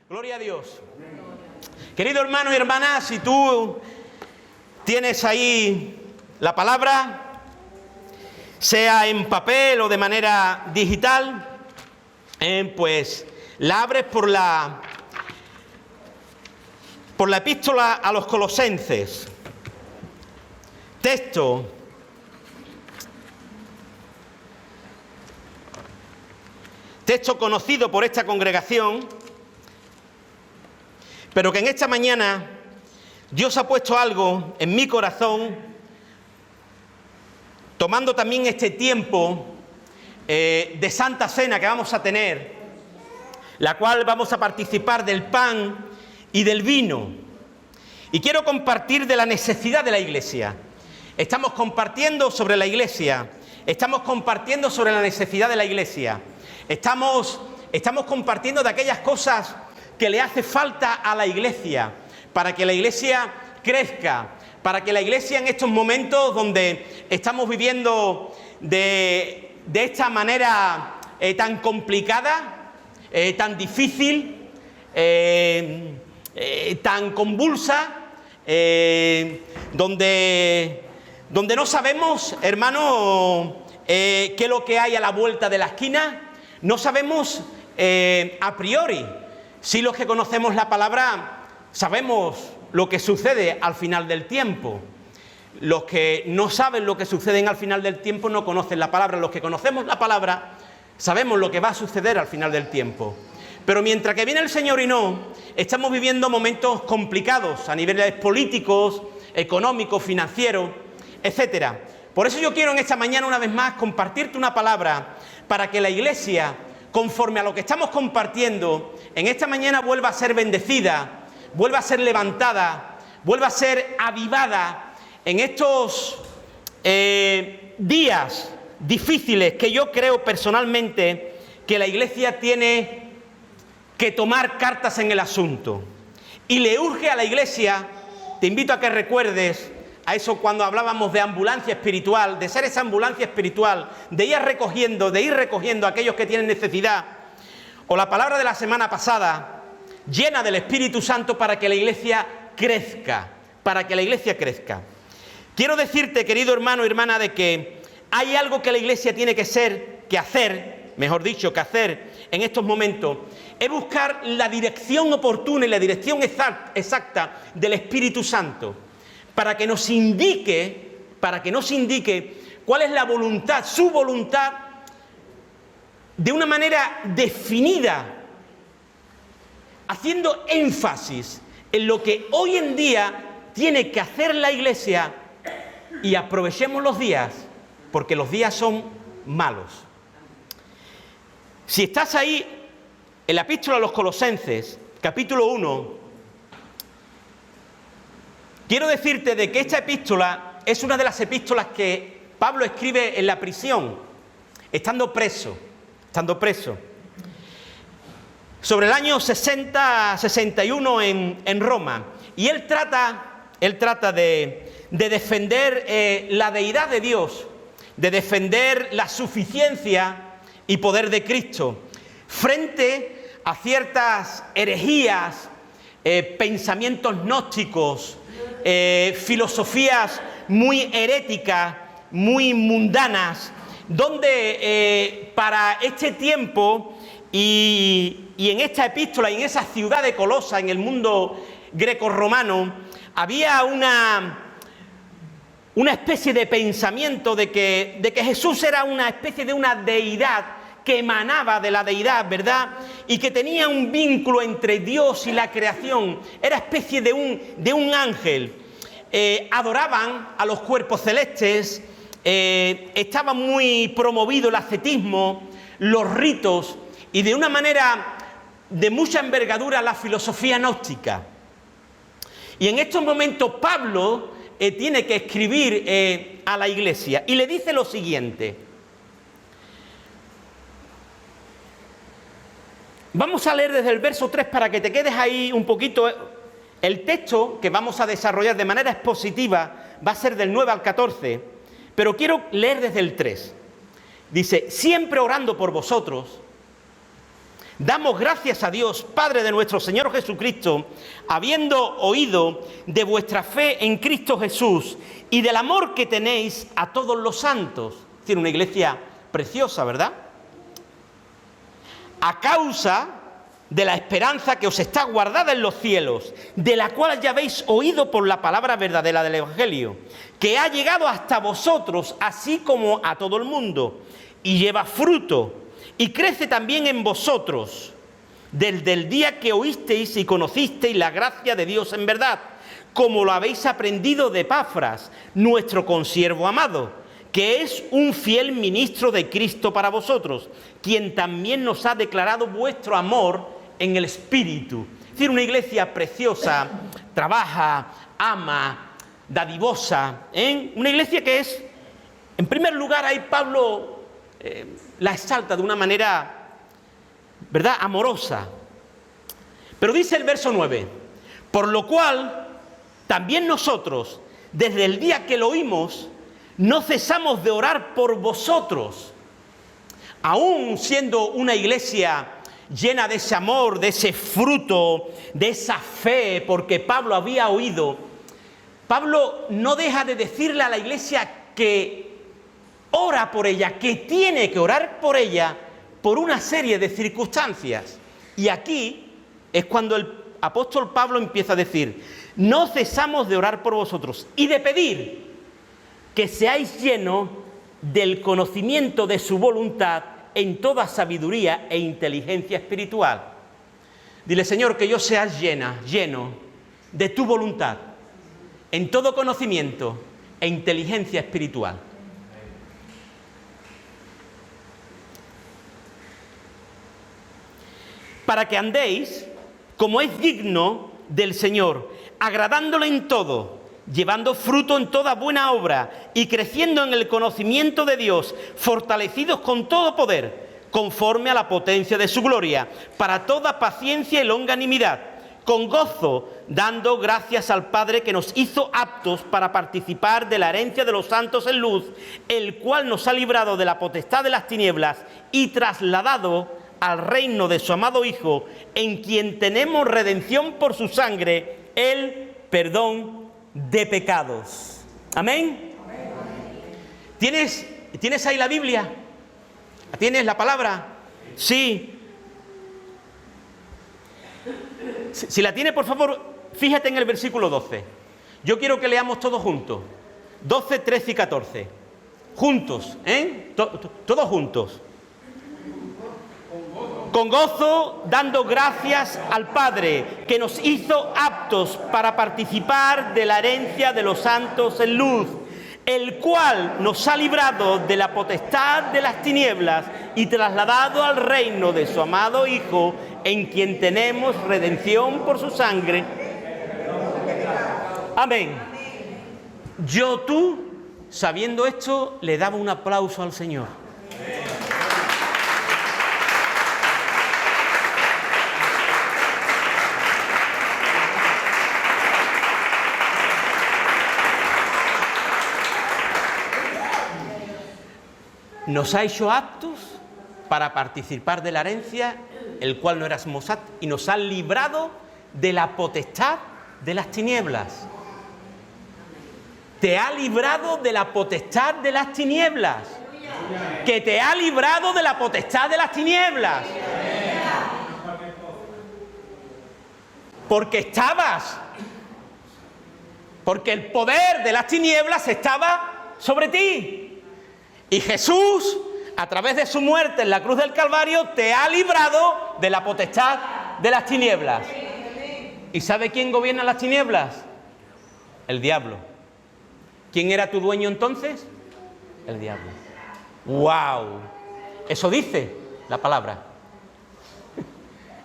Gloria a Dios. Querido hermano y hermana, si tú tienes ahí la palabra, sea en papel o de manera digital, pues la abres por la epístola a los Colosenses. Texto conocido por esta congregación, pero que en esta mañana Dios ha puesto algo en mi corazón, tomando también este tiempo de Santa Cena que vamos a tener, la cual vamos a participar del pan y del vino. Y quiero compartir de la necesidad de la Iglesia. Estamos compartiendo sobre la Iglesia, estamos compartiendo sobre la necesidad de la Iglesia, estamos compartiendo de aquellas cosas que le hace falta a la Iglesia, para que la Iglesia crezca, para que la Iglesia en estos momentos donde estamos viviendo de esta manera tan complicada, tan difícil, tan convulsa, donde no sabemos, hermano, qué es lo que hay a la vuelta de la esquina, no sabemos a priori. Si los que conocemos la palabra sabemos lo que sucede al final del tiempo. Los que no saben lo que sucede al final del tiempo no conocen la palabra. Los que conocemos la palabra sabemos lo que va a suceder al final del tiempo. Pero mientras que viene el Señor y no, estamos viviendo momentos complicados a niveles políticos, económicos, financieros, etcétera. Por eso yo quiero en esta mañana una vez más compartirte una palabra para que la Iglesia, conforme a lo que estamos compartiendo, en esta mañana vuelva a ser bendecida, vuelva a ser levantada, vuelva a ser avivada en estos días difíciles que yo creo personalmente que la Iglesia tiene que tomar cartas en el asunto. Y le urge a la Iglesia, te invito a que recuerdes a eso cuando hablábamos de ambulancia espiritual, de ser esa ambulancia espiritual, de ir recogiendo a aquellos que tienen necesidad, o la palabra de la semana pasada, llena del Espíritu Santo para que la Iglesia crezca, Quiero decirte, querido hermano y hermana, de que hay algo que la Iglesia tiene que hacer en estos momentos, es buscar la dirección oportuna y la dirección exacta del Espíritu Santo, para que nos indique cuál es la voluntad, su voluntad, de una manera definida, haciendo énfasis en lo que hoy en día tiene que hacer la Iglesia, y aprovechemos los días, porque los días son malos. Si estás ahí, en la epístola a los Colosenses, capítulo 1, quiero decirte de que esta epístola es una de las epístolas que Pablo escribe en la prisión, estando preso, sobre el año 60-61 en Roma. Y él trata de defender la deidad de Dios, de defender la suficiencia y poder de Cristo, frente a ciertas herejías, pensamientos gnósticos, filosofías muy heréticas, muy mundanas, donde para este tiempo y en esta epístola y en esa ciudad de Colosa, en el mundo grecorromano, había una especie de pensamiento de que Jesús era una especie de una deidad que emanaba de la deidad, ¿verdad? Y que tenía un vínculo entre Dios y la creación, era especie de un ángel. Adoraban a los cuerpos celestes, estaba muy promovido el ascetismo, los ritos y de una manera de mucha envergadura la filosofía gnóstica. Y en estos momentos Pablo tiene que escribir a la Iglesia y le dice lo siguiente. Vamos a leer desde el verso 3 para que te quedes ahí un poquito. El texto que vamos a desarrollar de manera expositiva va a ser del 9 al 14, pero quiero leer desde el 3. Dice: siempre orando por vosotros, Damos gracias a Dios, Padre de nuestro Señor Jesucristo, habiendo oído de vuestra fe en Cristo Jesús y del amor que tenéis a todos los santos. Es decir, una iglesia preciosa, ¿verdad? A causa de la esperanza que os está guardada en los cielos, de la cual ya habéis oído por la palabra verdadera del Evangelio, que ha llegado hasta vosotros, así como a todo el mundo, y lleva fruto, y crece también en vosotros, desde el día que oísteis y conocisteis la gracia de Dios en verdad, como lo habéis aprendido de Epafras, nuestro consiervo amado, que es un fiel ministro de Cristo para vosotros, quien también nos ha declarado vuestro amor en el Espíritu. Es decir, una iglesia preciosa, trabaja, ama, dadivosa, ¿eh? Una iglesia que es, en primer lugar, ahí Pablo la exalta de una manera, ¿verdad?, amorosa. Pero dice el verso 9, por lo cual también nosotros, desde el día que lo oímos, no cesamos de orar por vosotros, aún siendo una iglesia llena de ese amor, de ese fruto, de esa fe, porque Pablo había oído. Pablo no deja de decirle a la iglesia que ora por ella, que tiene que orar por ella por una serie de circunstancias. Y aquí es cuando el apóstol Pablo empieza a decir, no cesamos de orar por vosotros y de pedir que seáis llenos del conocimiento de su voluntad en toda sabiduría e inteligencia espiritual. Dile, Señor, que yo sea lleno de tu voluntad en todo conocimiento e inteligencia espiritual. Para que andéis como es digno del Señor, agradándole en todo, llevando fruto en toda buena obra y creciendo en el conocimiento de Dios, fortalecidos con todo poder, conforme a la potencia de su gloria, para toda paciencia y longanimidad, con gozo, dando gracias al Padre que nos hizo aptos para participar de la herencia de los santos en luz, el cual nos ha librado de la potestad de las tinieblas y trasladado al reino de su amado Hijo, en quien tenemos redención por su sangre, el perdón de pecados. ¿Amén? ¿Tienes ahí la Biblia? ¿Tienes la palabra? Sí. Si la tienes, por favor, fíjate en el versículo 12. Yo quiero que leamos todos juntos. 12, 13 y 14. Juntos, ¿eh? Todos juntos. Con gozo, dando gracias al Padre, que nos hizo aptos para participar de la herencia de los santos en luz, el cual nos ha librado de la potestad de las tinieblas y trasladado al reino de su amado Hijo, en quien tenemos redención por su sangre. Amén. Tú, sabiendo esto, le daba un aplauso al Señor. Nos ha hecho aptos para participar de la herencia, el cual no éramos aptos, y nos ha librado de la potestad de las tinieblas. Te ha librado de la potestad de las tinieblas. Que te ha librado de la potestad de las tinieblas. Porque el poder de las tinieblas estaba sobre ti. Y Jesús, a través de su muerte en la cruz del Calvario, te ha librado de la potestad de las tinieblas. ¿Y sabe quién gobierna las tinieblas? El diablo. ¿Quién era tu dueño entonces? El diablo. ¡Wow! Eso dice la palabra.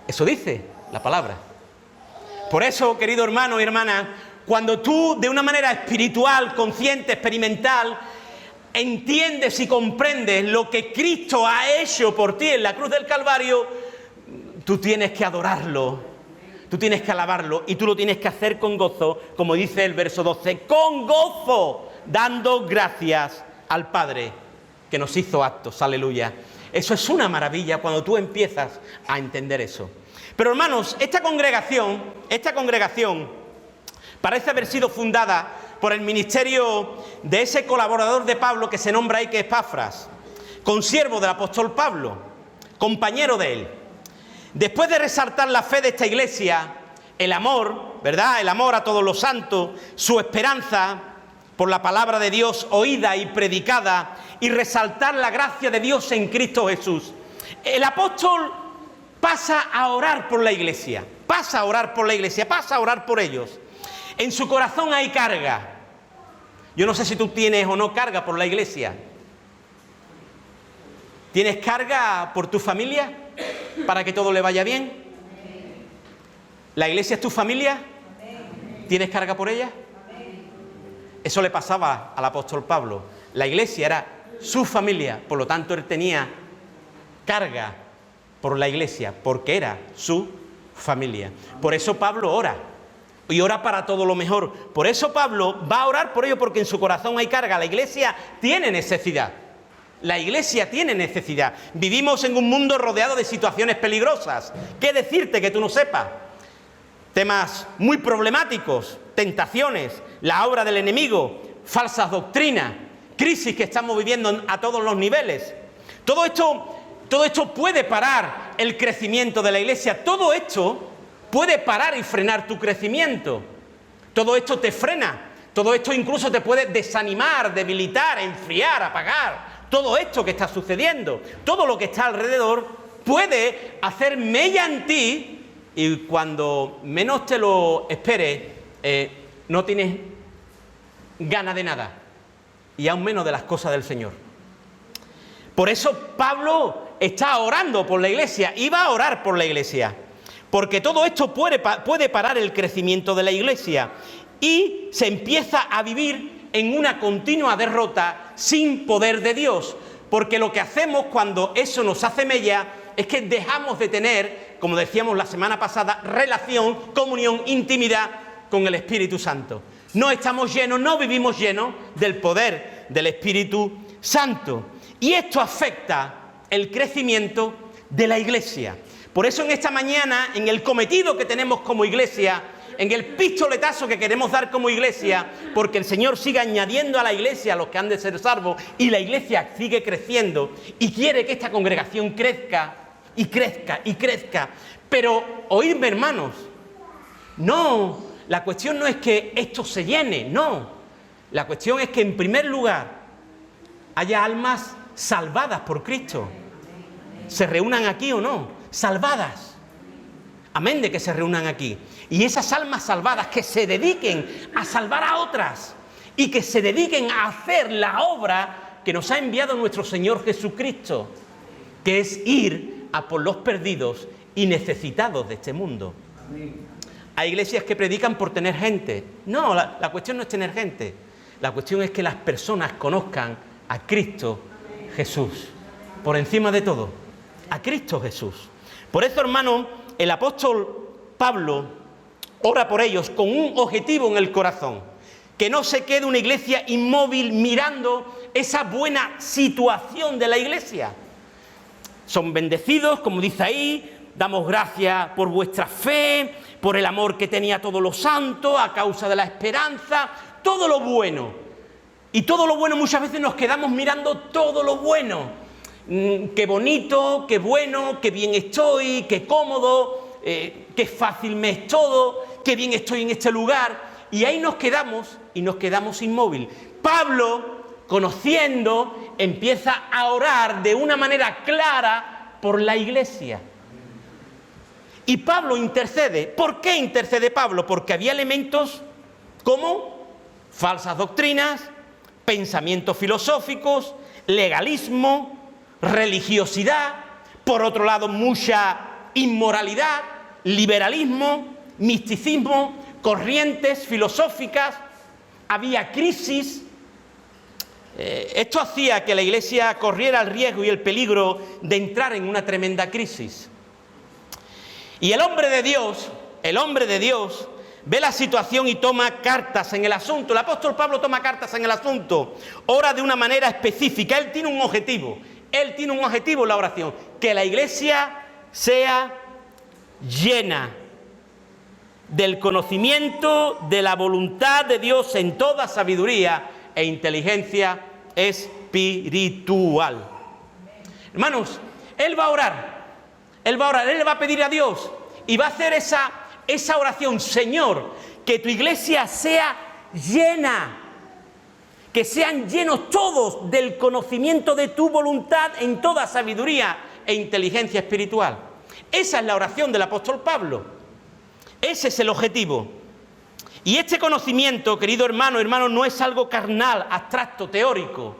Eso dice la palabra. Por eso, querido hermano y hermana, cuando tú, de una manera espiritual, consciente, experimental, entiendes y comprendes lo que Cristo ha hecho por ti en la cruz del Calvario, tú tienes que adorarlo, tú tienes que alabarlo y tú lo tienes que hacer con gozo, como dice el verso 12, con gozo, dando gracias al Padre que nos hizo aptos, aleluya. Eso es una maravilla cuando tú empiezas a entender eso. Pero hermanos, esta congregación parece haber sido fundada por el ministerio de ese colaborador de Pablo que se nombra ahí, que es Epafras, consiervo del apóstol Pablo, compañero de él. Después de resaltar la fe de esta iglesia, el amor, ¿verdad?, el amor a todos los santos, su esperanza por la palabra de Dios oída y predicada, y resaltar la gracia de Dios en Cristo Jesús, el apóstol pasa a orar por la iglesia, pasa a orar por ellos. En su corazón hay carga. Yo no sé si tú tienes o no carga por la iglesia. ¿Tienes carga por tu familia para que todo le vaya bien? ¿La iglesia es tu familia? ¿Tienes carga por ella? Eso le pasaba al apóstol Pablo. La iglesia era su familia, por lo tanto él tenía carga por la iglesia, porque era su familia. Por eso Pablo ora, y ora para todo lo mejor. Por eso Pablo va a orar por ello, porque en su corazón hay carga. La iglesia tiene necesidad. La iglesia tiene necesidad. Vivimos en un mundo rodeado de situaciones peligrosas. ¿Qué decirte que tú no sepas? Temas muy problemáticos, tentaciones, la obra del enemigo, falsas doctrinas, crisis que estamos viviendo a todos los niveles. Todo esto puede parar el crecimiento de la iglesia. Todo esto puede parar y frenar tu crecimiento. Todo esto te frena. Todo esto incluso te puede desanimar, debilitar, enfriar, apagar. Todo esto que está sucediendo, todo lo que está alrededor, puede hacer mella en ti, y cuando menos te lo esperes, no tienes ganas de nada, y aún menos de las cosas del Señor. Por eso Pablo está orando por la iglesia, y va a orar por la iglesia, porque todo esto puede parar el crecimiento de la iglesia, y se empieza a vivir en una continua derrota sin poder de Dios, porque lo que hacemos cuando eso nos hace mella es que dejamos de tener, como decíamos la semana pasada, relación, comunión, intimidad con el Espíritu Santo. No estamos llenos, no vivimos llenos del poder del Espíritu Santo. Y esto afecta el crecimiento de la iglesia. Por eso en esta mañana, en el cometido que tenemos como iglesia, en el pistoletazo que queremos dar como iglesia, porque el Señor sigue añadiendo a la iglesia a los que han de ser salvos, y la iglesia sigue creciendo, y quiere que esta congregación crezca, y crezca, y crezca. Pero, oídme hermanos, no, la cuestión no es que esto se llene, no. La cuestión es que en primer lugar haya almas salvadas por Cristo. Se reúnan aquí o no, salvadas. Amén de que se reúnan aquí. Y esas almas salvadas que se dediquen a salvar a otras y que se dediquen a hacer la obra que nos ha enviado nuestro Señor Jesucristo, que es ir a por los perdidos y necesitados de este mundo. Hay iglesias que predican por tener gente. No, la cuestión no es tener gente. La cuestión es que las personas conozcan a Cristo Jesús. Por encima de todo, a Cristo Jesús. Por eso, hermano, el apóstol Pablo ora por ellos con un objetivo en el corazón. Que no se quede una iglesia inmóvil mirando esa buena situación de la iglesia. Son bendecidos, como dice ahí, damos gracias por vuestra fe, por el amor que tenía todos los santos, a causa de la esperanza, todo lo bueno. Y todo lo bueno muchas veces nos quedamos mirando todo lo bueno. Qué bonito, qué bueno, qué bien estoy, qué cómodo, qué fácil me es todo, qué bien estoy en este lugar. Y ahí nos quedamos y nos quedamos inmóviles. Pablo, conociendo, empieza a orar de una manera clara por la iglesia. Y Pablo intercede. ¿Por qué intercede Pablo? Porque había elementos como falsas doctrinas, pensamientos filosóficos, legalismo, religiosidad, por otro lado mucha inmoralidad, liberalismo, misticismo, corrientes filosóficas, había crisis. Esto hacía que la iglesia corriera el riesgo y el peligro de entrar en una tremenda crisis. Y el hombre de Dios ve la situación y toma cartas en el asunto. El apóstol Pablo toma cartas en el asunto, ora de una manera específica. Él tiene un objetivo. Él tiene un objetivo en la oración, que la iglesia sea llena del conocimiento de la voluntad de Dios en toda sabiduría e inteligencia espiritual. Hermanos, Él va a orar, Él va a pedir a Dios y va a hacer esa oración: Señor, que tu iglesia sea llena, que sean llenos todos del conocimiento de tu voluntad en toda sabiduría e inteligencia espiritual. Esa es la oración del apóstol Pablo. Ese es el objetivo. Y este conocimiento, querido hermano, no es algo carnal, abstracto, teórico.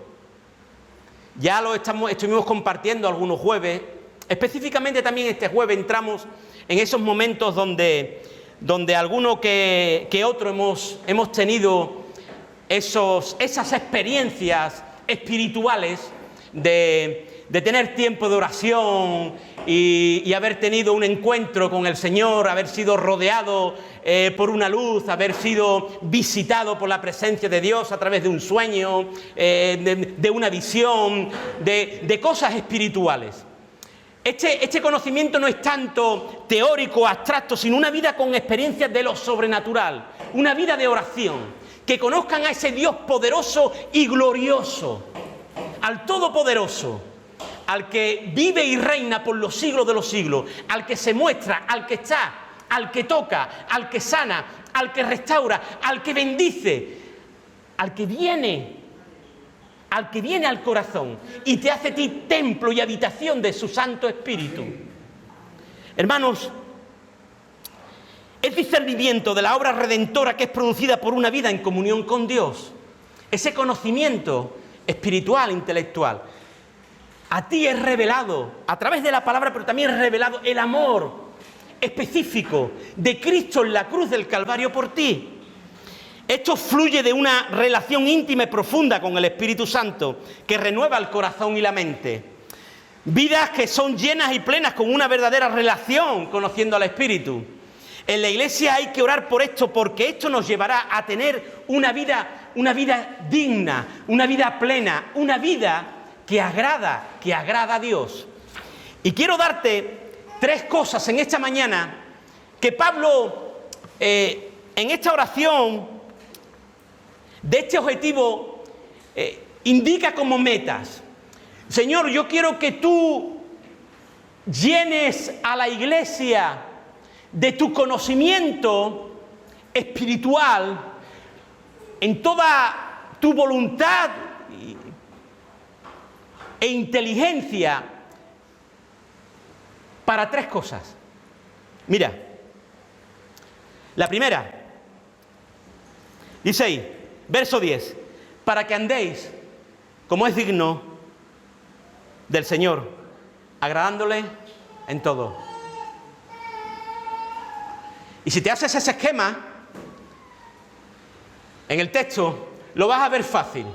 Ya lo estuvimos compartiendo algunos jueves. Específicamente también este jueves entramos en esos momentos donde alguno que otro hemos tenido esas experiencias espirituales de tener tiempo de oración y haber tenido un encuentro con el Señor, haber sido rodeado por una luz, haber sido visitado por la presencia de Dios a través de un sueño, de una visión, de cosas espirituales. Este conocimiento no es tanto teórico o abstracto, sino una vida con experiencias de lo sobrenatural, una vida de oración, que conozcan a ese Dios poderoso y glorioso, al Todopoderoso, al que vive y reina por los siglos de los siglos, al que se muestra, al que está, al que toca, al que sana, al que restaura, al que bendice, al que viene al corazón y te hace ti templo y habitación de su Santo Espíritu. Hermanos, el discernimiento de la obra redentora que es producida por una vida en comunión con Dios, ese conocimiento espiritual, intelectual, a ti es revelado a través de la palabra, pero también es revelado el amor específico de Cristo en la cruz del Calvario por ti. Esto fluye de una relación íntima y profunda con el Espíritu Santo que renueva el corazón y la mente. Vidas que son llenas y plenas con una verdadera relación conociendo al Espíritu. En la iglesia hay que orar por esto, porque esto nos llevará a tener una vida digna, una vida plena, una vida que agrada a Dios. Y quiero darte 3 cosas en esta mañana que Pablo en esta oración de este objetivo indica como metas. Señor, yo quiero que tú llenes a la iglesia de tu conocimiento espiritual en toda tu voluntad e inteligencia para 3 cosas. Mira, la primera, dice ahí, verso 10, para que andéis como es digno del Señor, agradándole en todo. Y si te haces ese esquema en el texto, lo vas a ver fácil.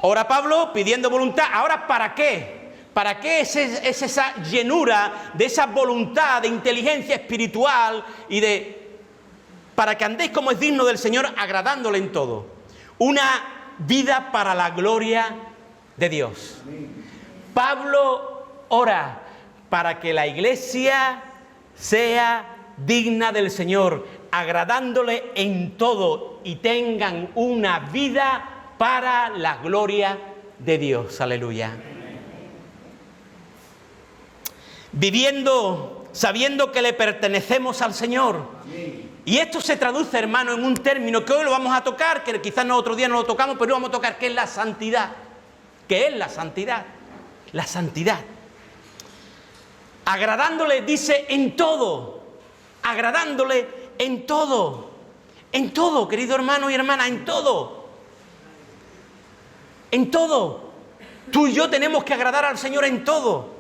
Ora Pablo pidiendo voluntad. Ahora, ¿para qué? ¿Para qué es esa llenura de esa voluntad de inteligencia espiritual y para que andéis como es digno del Señor, agradándole en todo? Una vida para la gloria de Dios. Pablo ora para que la iglesia sea digna del Señor, agradándole en todo y tengan una vida para la gloria de Dios. Aleluya. Viviendo, sabiendo que le pertenecemos al Señor. Y esto se traduce, hermano, en un término que hoy lo vamos a tocar, que quizás otro día no lo tocamos, pero lo vamos a tocar, que es la santidad. ¿Qué es la santidad? La santidad. Agradándole, dice, en todo. Agradándole en todo. En todo, querido hermano y hermana, en todo. En todo. Tú y yo tenemos que agradar al Señor en todo.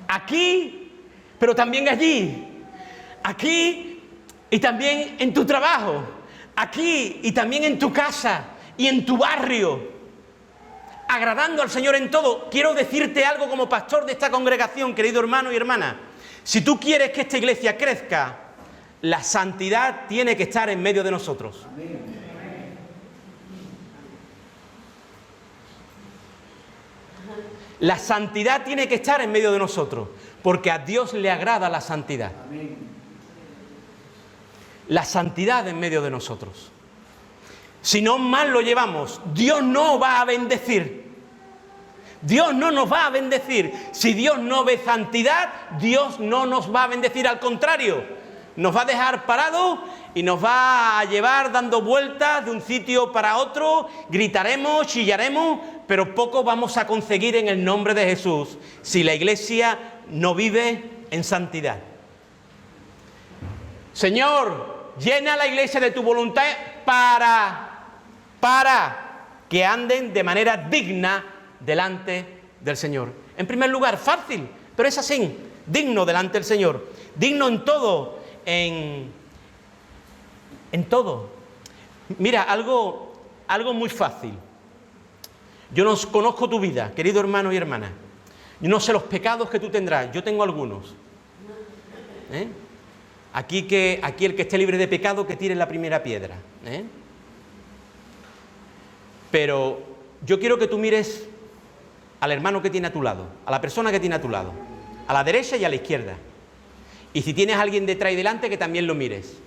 Aquí, pero también allí. Aquí y también en tu trabajo. Aquí y también en tu casa y en tu barrio. Agradando al Señor en todo. Quiero decirte algo como pastor de esta congregación, querido hermano y hermana. Si tú quieres que esta iglesia crezca, la santidad tiene que estar en medio de nosotros. La santidad tiene que estar en medio de nosotros, porque a Dios le agrada la santidad. La santidad en medio de nosotros. Si no mal lo llevamos, Dios no va a bendecir. Dios no nos va a bendecir. Si Dios no ve santidad, Dios no nos va a bendecir. Al contrario, nos va a dejar parados y nos va a llevar dando vueltas de un sitio para otro. Gritaremos, chillaremos, pero poco vamos a conseguir en el nombre de Jesús si la Iglesia no vive en santidad. Señor, llena la Iglesia de tu voluntad para que anden de manera digna delante del Señor. En primer lugar, fácil, pero es así, digno delante del Señor, digno en todo, en todo. Mira, algo muy fácil. Yo no conozco tu vida, querido hermano y hermana. Yo no sé los pecados que tú tendrás, yo tengo algunos. Aquí el que esté libre de pecado, que tire la primera piedra. Pero yo quiero que tú mires al hermano que tiene a tu lado, a la persona que tiene a tu lado, a la derecha y a la izquierda. Y si tienes a alguien detrás y delante, que también lo mires.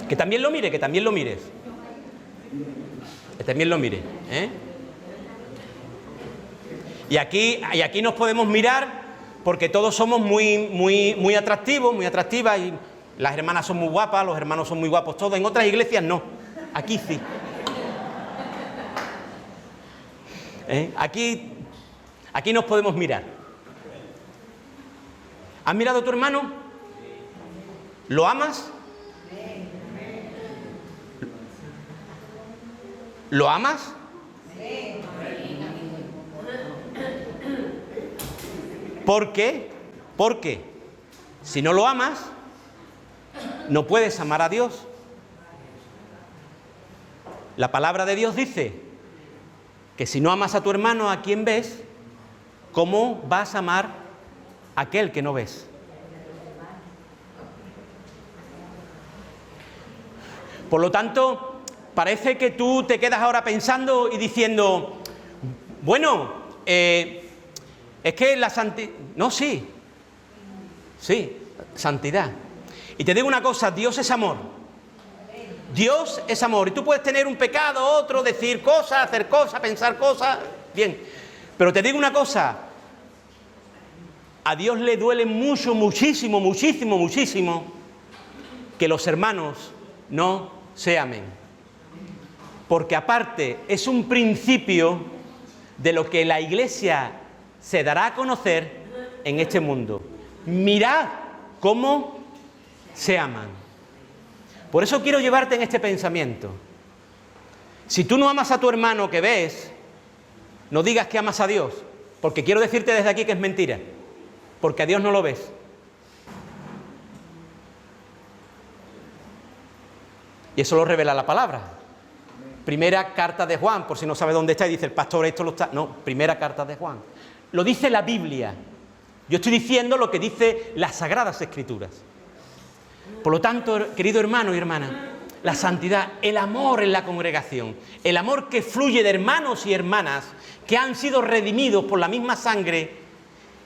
Que también lo mire, que también lo mires. Que también lo mire. Y aquí nos podemos mirar porque todos somos muy atractivos, muy atractivas, y las hermanas son muy guapas, los hermanos son muy guapos todos. En otras iglesias no, aquí sí. Aquí nos podemos mirar. ¿Has mirado a tu hermano? ¿Lo amas? ¿Lo amas? ¿Por qué? Porque si no lo amas, no puedes amar a Dios. La palabra de Dios dice que si no amas a tu hermano a quien ves, ¿cómo vas a amar a aquel que no ves? Por lo tanto, parece que tú te quedas ahora pensando y diciendo, bueno, es que la santidad... No, sí, santidad. Y te digo una cosa, Dios es amor. Dios es amor. Y tú puedes tener un pecado, otro, decir cosas, hacer cosas, pensar cosas, bien. Pero te digo una cosa, a Dios le duele mucho, muchísimo, muchísimo, muchísimo que los hermanos no se amen. Porque aparte es un principio de lo que la Iglesia se dará a conocer en este mundo. Mirad cómo se aman. Por eso quiero llevarte en este pensamiento. Si tú no amas a tu hermano que ves, no digas que amas a Dios, porque quiero decirte desde aquí que es mentira, porque a Dios no lo ves. Y eso lo revela la palabra. Primera carta de Juan, por si no sabe dónde está y dice el pastor esto lo está... No, primera carta de Juan. Lo dice la Biblia. Yo estoy diciendo lo que dice las Sagradas Escrituras. Por lo tanto, querido hermano y hermana, la santidad, el amor en la congregación, el amor que fluye de hermanos y hermanas que han sido redimidos por la misma sangre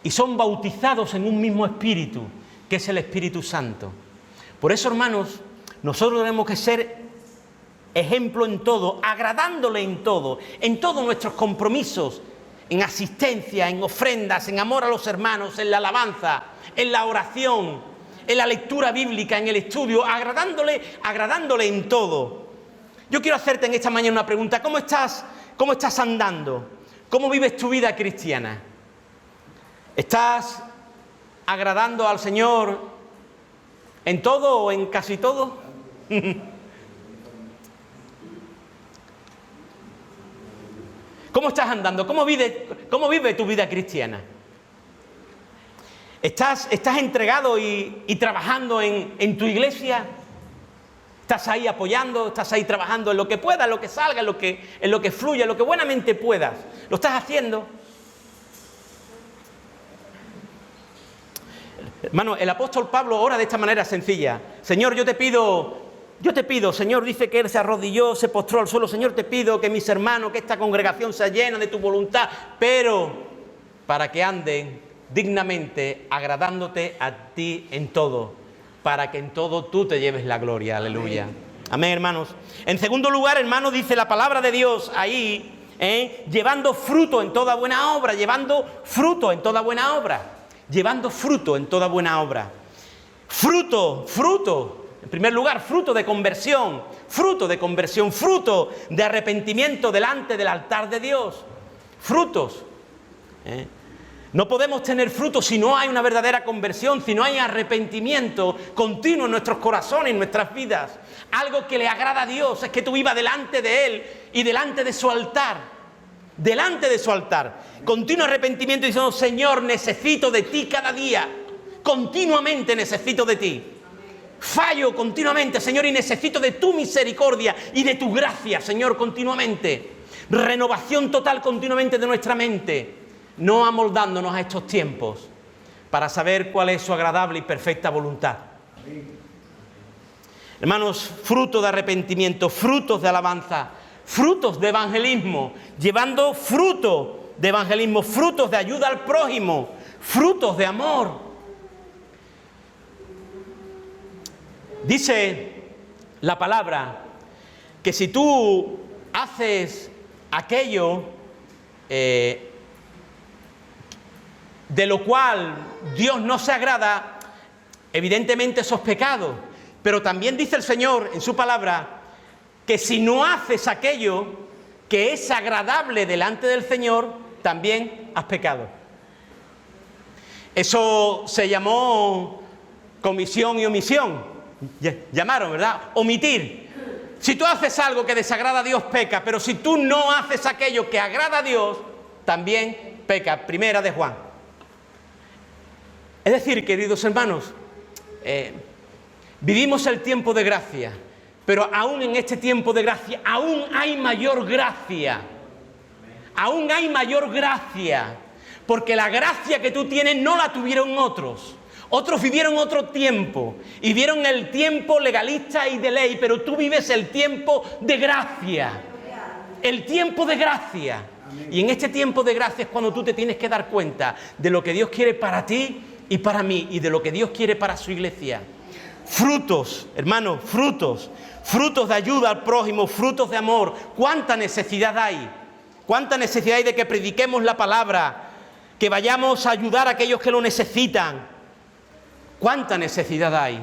y son bautizados en un mismo espíritu, que es el Espíritu Santo. Por eso, hermanos, nosotros tenemos que ser ejemplo en todo, agradándole en todos nuestros compromisos, en asistencia, en ofrendas, en amor a los hermanos, en la alabanza, en la oración, en la lectura bíblica, en el estudio, agradándole en todo. Yo quiero hacerte en esta mañana una pregunta. ¿Cómo estás andando? ¿Cómo vives tu vida cristiana? ¿Estás agradando al Señor en todo o en casi todo? ¿Cómo estás andando? ¿Cómo vive tu vida cristiana? ¿Estás entregado y trabajando en tu iglesia? ¿Estás ahí apoyando? ¿Estás ahí trabajando en lo que puedas, en lo que salga, en lo que fluya, en lo que buenamente puedas? ¿Lo estás haciendo? Hermano, el apóstol Pablo ora de esta manera sencilla. Señor, yo te pido Yo te pido, Señor, dice que él se arrodilló, se postró al suelo. Señor, te pido que mis hermanos, que esta congregación sea llena de tu voluntad, pero para que anden dignamente, agradándote a ti en todo, para que en todo tú te lleves la gloria. Aleluya. Amén, hermanos. En segundo lugar, hermanos, dice la palabra de Dios ahí, llevando fruto en toda buena obra, llevando fruto en toda buena obra, llevando fruto en toda buena obra. Fruto. En primer lugar, fruto de conversión, fruto de arrepentimiento delante del altar de Dios. Frutos. No podemos tener frutos si no hay una verdadera conversión, si no hay arrepentimiento continuo en nuestros corazones, en nuestras vidas. Algo que le agrada a Dios es que tú vivas delante de Él y delante de su altar. Delante de su altar. Continuo arrepentimiento diciendo, Señor, necesito de ti cada día. Continuamente necesito de ti. Fallo continuamente, Señor, y necesito de tu misericordia y de tu gracia, Señor, continuamente. Renovación total continuamente de nuestra mente, no amoldándonos a estos tiempos para saber cuál es su agradable y perfecta voluntad. Hermanos, fruto de arrepentimiento, frutos de alabanza, frutos de evangelismo, llevando fruto de evangelismo, frutos de ayuda al prójimo, frutos de amor. Dice la palabra que si tú haces aquello de lo cual Dios no se agrada, evidentemente eso es pecado. Pero también dice el Señor en su palabra que si no haces aquello que es agradable delante del Señor, también has pecado. Eso se llamó comisión y omisión. Llamaron, ¿verdad? Omitir. Si tú haces algo que desagrada a Dios, peca. Pero si tú no haces aquello que agrada a Dios, también peca. Primera de Juan. Es decir, queridos hermanos, vivimos el tiempo de gracia, pero aún en este tiempo de gracia, aún hay mayor gracia. Aún hay mayor gracia. Porque la gracia que tú tienes no la tuvieron otros. Otros vivieron otro tiempo y vieron el tiempo legalista y de ley, pero tú vives el tiempo de gracia. El tiempo de gracia. Y en este tiempo de gracia es cuando tú te tienes que dar cuenta de lo que Dios quiere para ti y para mí y de lo que Dios quiere para su iglesia. Frutos, hermanos, frutos de ayuda al prójimo, frutos de amor. ¿Cuánta necesidad hay? ¿Cuánta necesidad hay de que prediquemos la palabra? Que vayamos a ayudar a aquellos que lo necesitan. ¿Cuánta necesidad hay?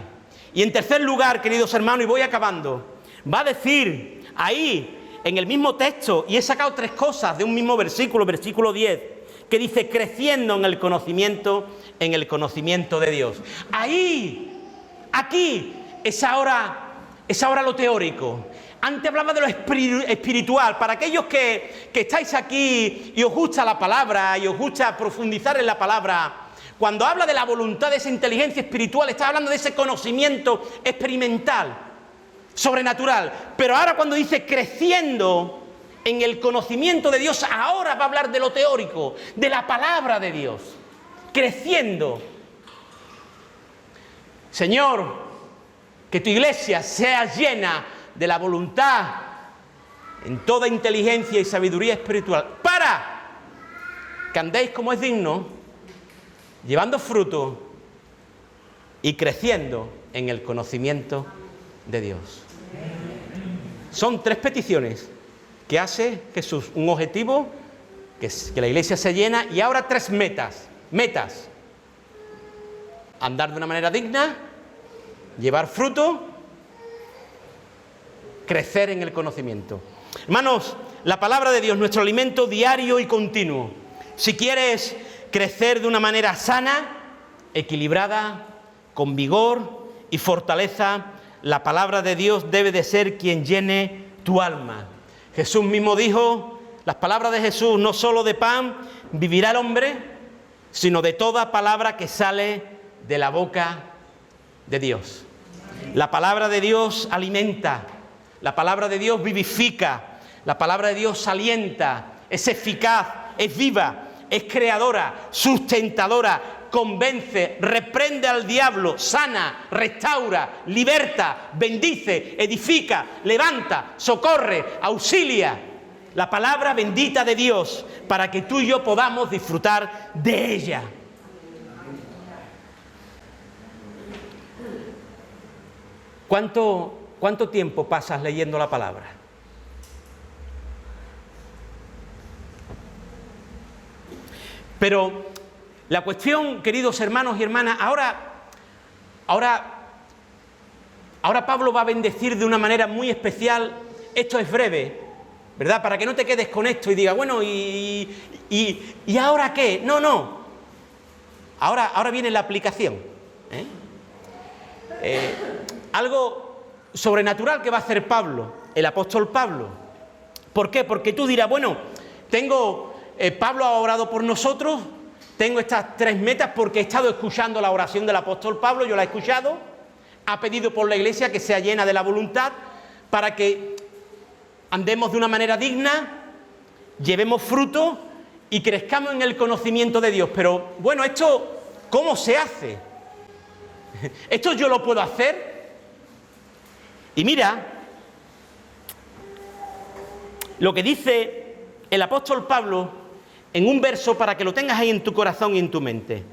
Y en tercer lugar, queridos hermanos, y voy acabando, va a decir ahí, en el mismo texto, y he sacado tres cosas de un mismo versículo, versículo 10, que dice, creciendo en el conocimiento de Dios. Ahí, aquí, es ahora lo teórico. Antes hablaba de lo espiritual. Para aquellos que estáis aquí y os gusta la palabra y os gusta profundizar en la palabra, cuando habla de la voluntad, de esa inteligencia espiritual, está hablando de ese conocimiento experimental, sobrenatural. Pero ahora cuando dice creciendo en el conocimiento de Dios, ahora va a hablar de lo teórico, de la palabra de Dios. Creciendo. Señor, que tu iglesia sea llena de la voluntad en toda inteligencia y sabiduría espiritual, para que andéis como es digno, llevando fruto y creciendo en el conocimiento de Dios. Son tres peticiones que hace Jesús. Un objetivo, que la iglesia se llena, y ahora tres metas. Metas. Andar de una manera digna, llevar fruto, crecer en el conocimiento. Hermanos, la palabra de Dios, nuestro alimento diario y continuo. Si quieres crecer de una manera sana, equilibrada, con vigor y fortaleza, la palabra de Dios debe de ser quien llene tu alma. Jesús mismo dijo, las palabras de Jesús, no solo de pan vivirá el hombre, sino de toda palabra que sale de la boca de Dios. La palabra de Dios alimenta, la palabra de Dios vivifica, la palabra de Dios alienta, es eficaz, es viva, es creadora, sustentadora, convence, reprende al diablo, sana, restaura, liberta, bendice, edifica, levanta, socorre, auxilia. La palabra bendita de Dios, para que tú y yo podamos disfrutar de ella. ¿Cuánto tiempo pasas leyendo la palabra? Pero la cuestión, queridos hermanos y hermanas, ahora Pablo va a bendecir de una manera muy especial. Esto es breve, ¿verdad? Para que no te quedes con esto y digas, bueno, ¿y ahora qué? No. Ahora viene la aplicación. Algo sobrenatural que va a hacer Pablo, el apóstol Pablo. ¿Por qué? Porque tú dirás, bueno, Pablo ha orado por nosotros, tengo estas 3 metas porque he estado escuchando la oración del apóstol Pablo, yo la he escuchado, ha pedido por la iglesia que sea llena de la voluntad para que andemos de una manera digna, llevemos fruto y crezcamos en el conocimiento de Dios. Pero bueno, ¿esto cómo se hace? ¿Esto yo lo puedo hacer? Y mira lo que dice el apóstol Pablo en un verso para que lo tengas ahí en tu corazón y en tu mente.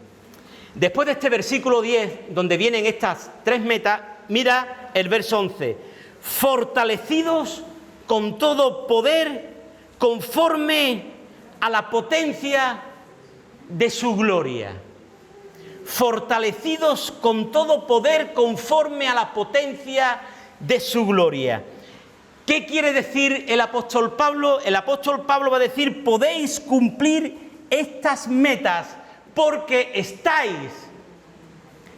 Después de este versículo 10, donde vienen estas 3 metas, mira el verso 11. Fortalecidos con todo poder conforme a la potencia de su gloria. Fortalecidos con todo poder conforme a la potencia de su gloria. ¿Qué quiere decir el apóstol Pablo? El apóstol Pablo va a decir, podéis cumplir estas metas porque estáis,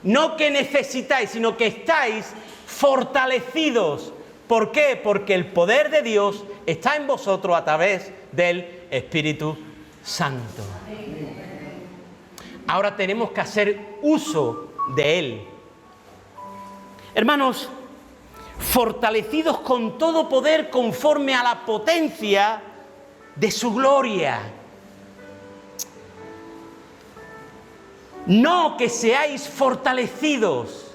no que necesitáis, sino que estáis fortalecidos. ¿Por qué? Porque el poder de Dios está en vosotros a través del Espíritu Santo. Ahora tenemos que hacer uso de Él. Hermanos, fortalecidos con todo poder conforme a la potencia de su gloria. No que seáis fortalecidos.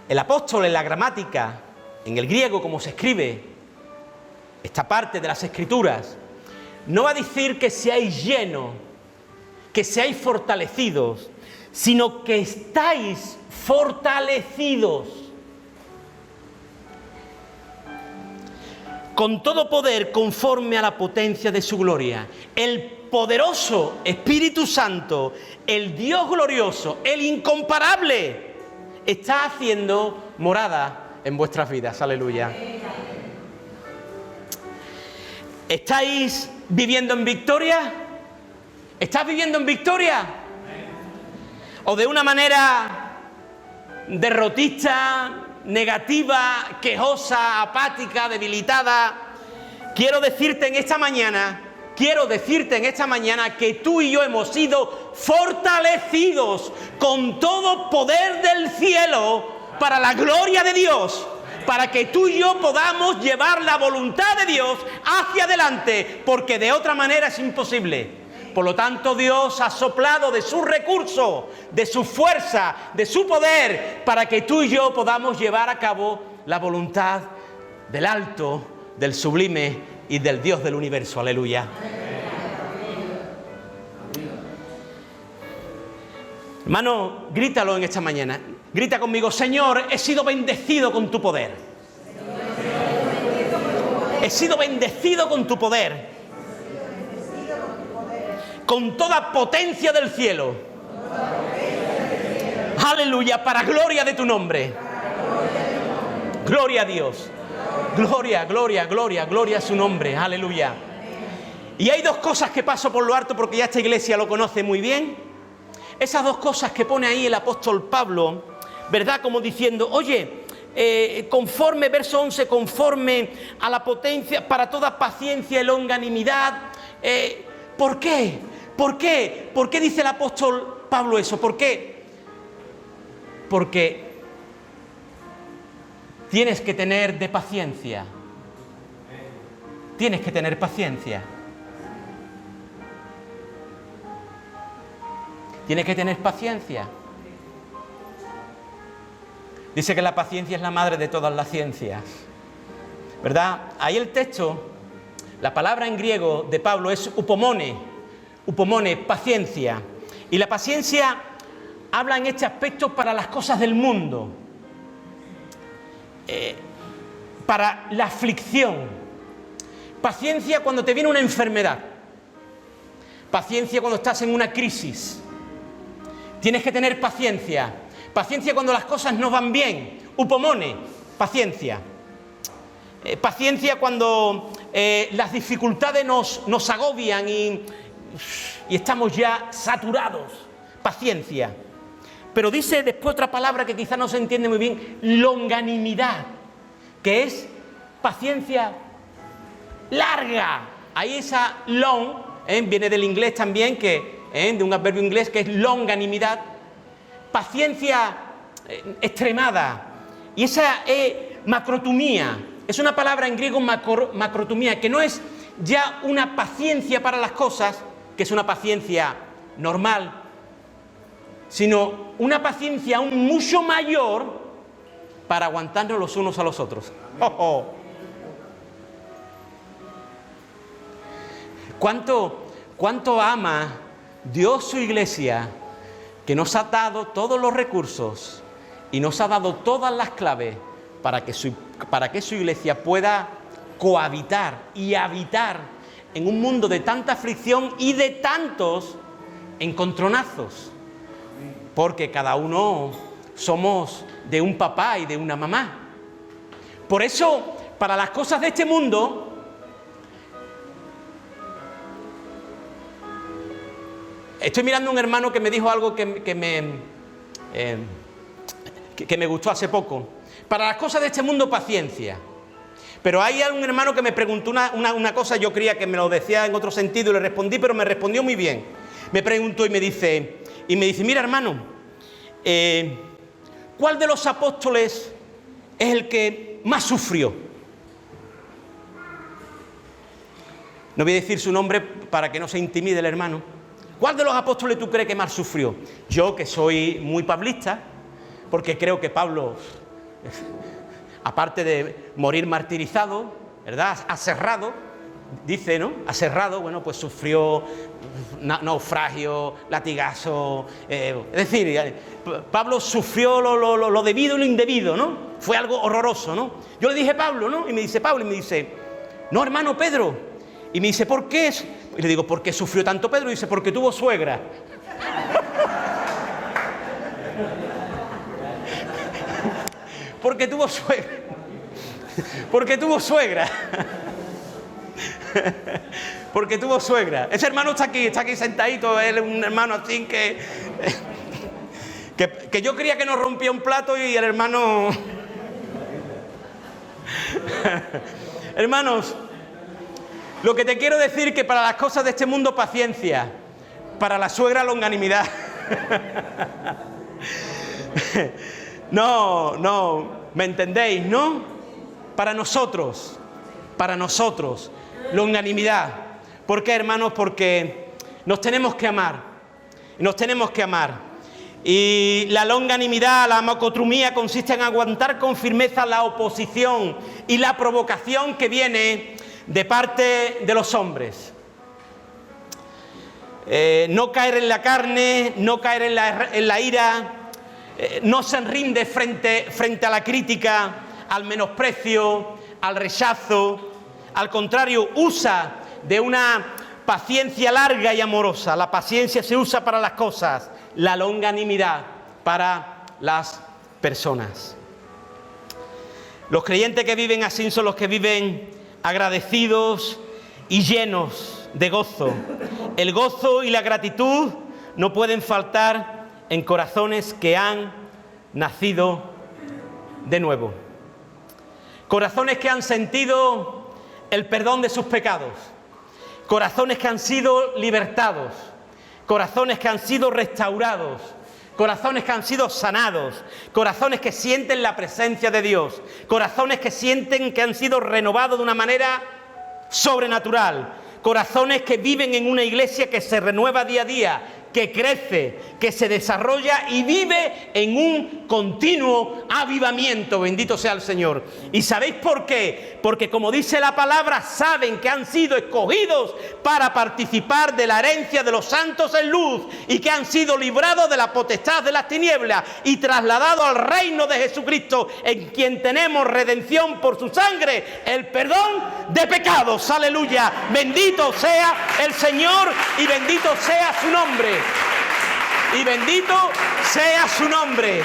El apóstol en la gramática, en el griego como se escribe esta parte de las Escrituras, no va a decir que seáis llenos, que seáis fortalecidos, sino que estáis fortalecidos. Con todo poder conforme a la potencia de su gloria. El poderoso Espíritu Santo, el Dios glorioso, el incomparable, está haciendo morada en vuestras vidas. Aleluya. ¿Estáis viviendo en victoria? ¿Estás viviendo en victoria? ¿O de una manera derrotista, negativa, quejosa, apática, debilitada? Quiero decirte en esta mañana que tú y yo hemos sido fortalecidos con todo poder del cielo para la gloria de Dios, para que tú y yo podamos llevar la voluntad de Dios hacia adelante, porque de otra manera es imposible. Por lo tanto, Dios ha soplado de sus recursos, de su fuerza, de su poder, para que tú y yo podamos llevar a cabo la voluntad del alto, del sublime y del Dios del universo. Aleluya. Hermano, grítalo en esta mañana. Grita conmigo: Señor, he sido bendecido con tu poder. He sido bendecido con tu poder. Con toda potencia del cielo. Aleluya, para gloria de tu nombre. Gloria a Dios. Gloria, gloria, gloria, gloria a su nombre. Aleluya. Y hay 2 cosas que paso por lo alto porque ya esta iglesia lo conoce muy bien. Esas 2 cosas que pone ahí el apóstol Pablo, ¿verdad? Como diciendo, oye, conforme, verso 11, conforme a la potencia, para toda paciencia y longanimidad. ¿Por qué? ¿Por qué? ¿Por qué dice el apóstol Pablo eso? ¿Por qué? Porque tienes que tener de paciencia. Tienes que tener paciencia. Tienes que tener paciencia. Dice que la paciencia es la madre de todas las ciencias, ¿verdad? Ahí el texto, la palabra en griego de Pablo es upomone, paciencia. Y la paciencia habla en este aspecto para las cosas del mundo, para la aflicción. Paciencia cuando te viene una enfermedad. Paciencia cuando estás en una crisis. Tienes que tener paciencia. Paciencia cuando las cosas no van bien. Upomone, paciencia. Paciencia cuando las dificultades nos agobian y estamos ya saturados. Paciencia. Pero dice después otra palabra que quizá no se entiende muy bien, longanimidad, que es paciencia larga. Ahí esa long viene del inglés también, de un adverbio inglés que es longanimidad, paciencia extremada. Y esa es macrotumía, es una palabra en griego macrotumía, que no es ya una paciencia para las cosas, que es una paciencia normal, sino una paciencia aún mucho mayor para aguantarnos los unos a los otros. ¡Oh, oh! ¿Cuánto ama Dios su iglesia, que nos ha dado todos los recursos y nos ha dado todas las claves para que su iglesia pueda cohabitar y habitar en un mundo de tanta aflicción y de tantos encontronazos? Porque cada uno somos de un papá y de una mamá. Por eso, para las cosas de este mundo, estoy mirando a un hermano que me dijo algo que me gustó hace poco. Para las cosas de este mundo, paciencia. Pero hay un hermano que me preguntó una cosa, yo creía que me lo decía en otro sentido y le respondí, pero me respondió muy bien. Me preguntó y me dice, mira hermano, ¿cuál de los apóstoles es el que más sufrió? No voy a decir su nombre para que no se intimide el hermano. ¿Cuál de los apóstoles tú crees que más sufrió? Yo, que soy muy pablista, porque creo que Pablo, aparte de morir martirizado, ¿verdad?, aserrado, dice, ¿no?, aserrado, bueno, pues sufrió naufragio, latigazo, es decir, Pablo sufrió lo debido y lo indebido, ¿no? Fue algo horroroso, ¿no? Yo le dije Pablo, ¿no? Y me dice Pablo, y me dice, no, hermano Pedro. Y me dice, ¿por qué? Y le digo, ¿por qué sufrió tanto Pedro? Y dice, porque tuvo suegra. Porque tuvo suegra. Porque tuvo suegra. Porque tuvo suegra. Ese hermano está aquí sentadito. Él es un hermano así que yo creía que nos rompía un plato y el hermano... Hermanos, lo que te quiero decir que para las cosas de este mundo, paciencia. Para la suegra, longanimidad. No, ¿me entendéis, no? Para nosotros, longanimidad. ¿Por qué, hermanos? Porque nos tenemos que amar. Y la longanimidad, la macotrumía, consiste en aguantar con firmeza la oposición y la provocación que viene de parte de los hombres. No caer en la carne, no caer en la ira, no se rinde frente a la crítica, al menosprecio, al rechazo. Al contrario, usa de una paciencia larga y amorosa. La paciencia se usa para las cosas, la longanimidad para las personas. Los creyentes que viven así son los que viven agradecidos y llenos de gozo. El gozo y la gratitud no pueden faltar en corazones que han nacido de nuevo. Corazones que han sentido el perdón de sus pecados. Corazones que han sido libertados. Corazones que han sido restaurados. Corazones que han sido sanados. Corazones que sienten la presencia de Dios. Corazones que sienten que han sido renovados de una manera sobrenatural. Corazones que viven en una iglesia que se renueva día a día, que crece, que se desarrolla y vive en un continuo avivamiento. Bendito sea el Señor. ¿Y sabéis por qué? Porque como dice la palabra, saben que han sido escogidos para participar de la herencia de los santos en luz y que han sido librados de la potestad de las tinieblas y trasladados al reino de Jesucristo, en quien tenemos redención por su sangre, el perdón de pecados. Aleluya. Bendito sea el Señor y bendito sea su nombre. Y bendito sea su nombre.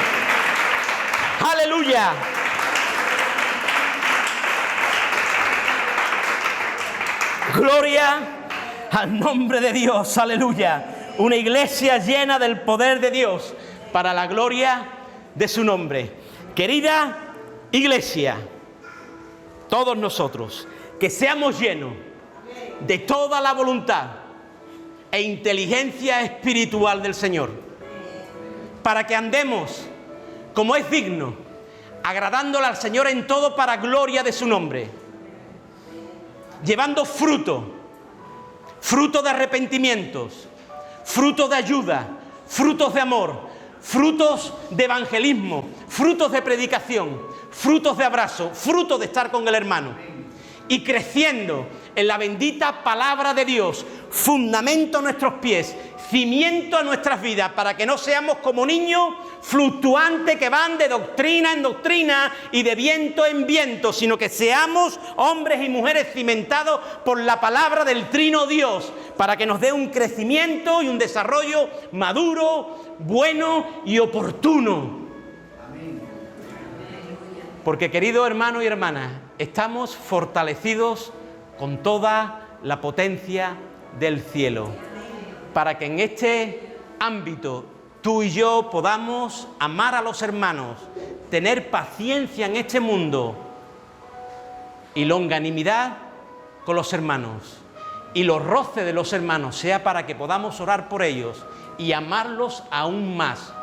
Aleluya. Gloria al nombre de Dios. Aleluya. Una iglesia llena del poder de Dios para la gloria de su nombre. Querida iglesia, todos nosotros, que seamos llenos de toda la voluntad e inteligencia espiritual del Señor, para que andemos como es digno, agradándole al Señor en todo para gloria de su nombre, llevando fruto de arrepentimientos, fruto de ayuda, frutos de amor, frutos de evangelismo, frutos de predicación, frutos de abrazo, frutos de estar con el hermano, y creciendo en la bendita palabra de Dios, fundamento a nuestros pies, cimiento a nuestras vidas, para que no seamos como niños fluctuantes que van de doctrina en doctrina y de viento en viento, sino que seamos hombres y mujeres cimentados por la palabra del Trino Dios, para que nos dé un crecimiento y un desarrollo maduro, bueno y oportuno. Porque, querido hermano y hermana, estamos fortalecidos con toda la potencia del cielo, para que en este ámbito tú y yo podamos amar a los hermanos, tener paciencia en este mundo y longanimidad con los hermanos, y los roces de los hermanos sea para que podamos orar por ellos y amarlos aún más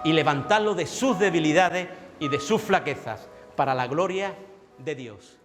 y levantarlos de sus debilidades y de sus flaquezas para la gloria de Dios.